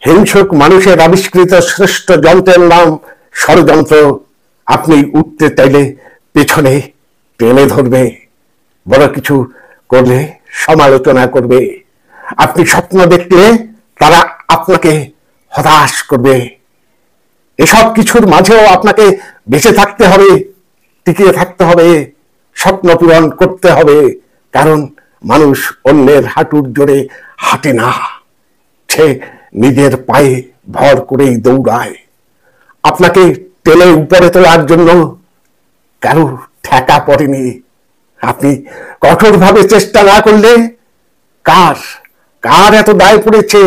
হিংসুক মানুষের আবিষ্কৃত শ্রেষ্ঠ যন্ত্রের নাম ষড়যন্ত্র। আপনি উঠতে চাইলে পেছনে টেনে ধরবে, বড় কিছু করলে সমালোচনা করবে। আপনি স্বপ্ন দেখলে তারা আপনাকে হতাশ করবে। এসব কিছুর মাঝেও আপনাকে বেঁচে থাকতে হবে, টিকিয়ে থাকতে হবে, স্বপ্ন পূরণ করতে হবে। কারণ মানুষ অন্যের হাঁটুর জোরে হাঁটে না, সে নিজের পায়ে ভর করেই দৌড়ায়। আপনাকে টেনে উপরে তোলার জন্য কারো ঠেকা পড়েনি। আপনি কঠোরভাবে চেষ্টা না করলে কার কার এত দায় পড়েছে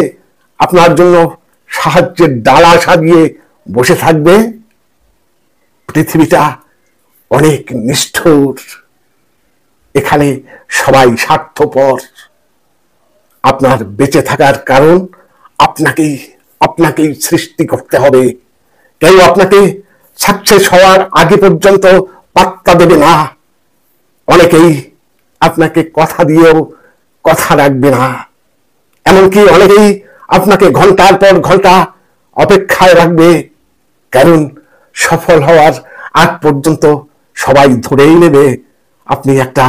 আপনার জন্য সাহায্যের ডালা সাজিয়ে বসে থাকবে? পৃথিবীটা অনেক নিষ্ঠুর, এখানে সবাই স্বার্থপর। আপনার বেঁচে থাকার কারণ আপনাকেই সৃষ্টি করতে হবে। কেউ আপনাকে সাকসেস হওয়ার আগে পর্যন্ত পাত্তা দেবে না। অনেকেই আপনাকে কথা দিয়েও কথা রাখবে না। এমনকি অনেকেই আপনাকে ঘন্টার পর ঘন্টা অপেক্ষায় রাখবে। কারণ সফল হওয়ার আগ পর্যন্ত সবাই ধরেই নেবে আপনি একটা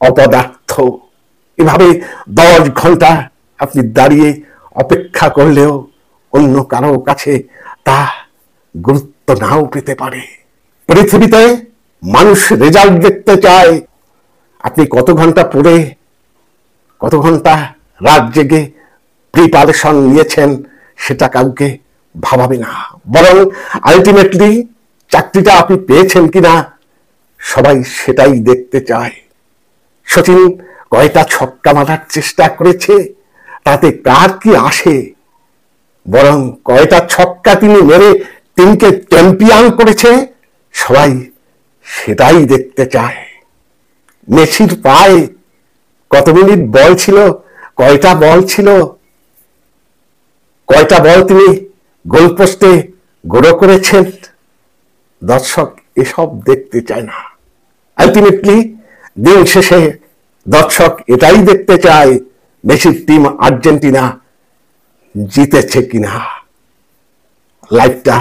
অপদার্থ। এভাবে 10 ঘন্টা আপনি দাঁড়িয়ে অপেক্ষা করলেও অন্য কারো কাছে তা গুরুত্ব নাও পেতে পারে। পৃথিবীতে মানুষ রেজাল্ট দেখতে চায়। আপনি কত ঘন্টা পড়ে, কত ঘন্টা রাত জেগে প্রিপারেশন নিয়েছেন সেটা কাউকে ভাবাবে না, বরং আলটিমেটলি চাকরিটা আপনি পেয়েছেন কিনা সবাই সেটাই দেখতে চায়। সচিন কয়টা ছক্কা মারার চেষ্টা করেছে তাতে কার কি আসে, বরং কয়টা ছক্কা তিনি মেরে টিমকে চ্যাম্পিয়ন করেছে সবাই সেটাই দেখতে চায়। মেসির পায়ে কত মিনিট বল ছিল, কয়টা বল ছিল, কয়টা বল তিনি গোলপোস্টে গোল করেছেন, দর্শক এসব দেখতে চায় না। আলটিমেটলি দিন শেষে দর্শক এটাই দেখতে চায় মেসির টিম আর্জেন্টিনা জিতেছে কিনা। লাইফটা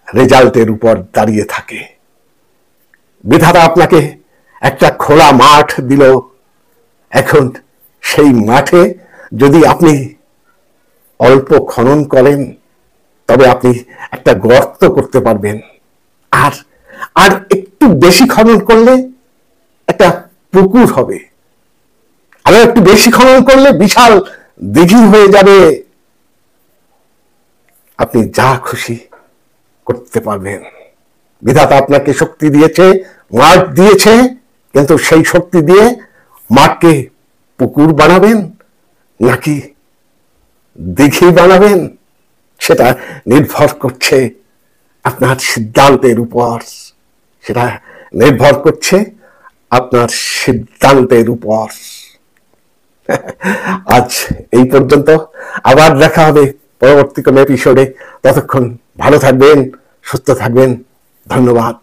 রেজাল্টের উপর দাঁড়িয়ে থাকে। বিধাতা আপনাকে একটা খোলা মাঠ দিল, এখন সেই মাঠে যদি আপনি অল্প খনন করেন তবে আপনি একটা গর্ত করতে পারবেন, আর একটু বেশি খনন করলে একটা পুকুর হবে, আরো একটু বেশি খনন করলে বিশাল দিঘি হয়ে যাবে। আপনি যা খুশি করতে পারবেন। বিধাতা আপনাকে শক্তি দিয়েছে, মাঠ দিয়েছে, কিন্তু সেই শক্তি দিয়ে মাঠকে পুকুর বানাবেন নাকি দিঘি বানাবেন সেটা নির্ভর করছে আপনার সিদ্ধান্তের উপর। সেটা নির্ভর করছে আপনার সিদ্ধান্তের উপর। আজ এই পর্যন্ত, আবার দেখা হবে পরবর্তী কোনো এপিসোডে। ততক্ষণ ভালো থাকবেন, সুস্থ থাকবেন। ধন্যবাদ।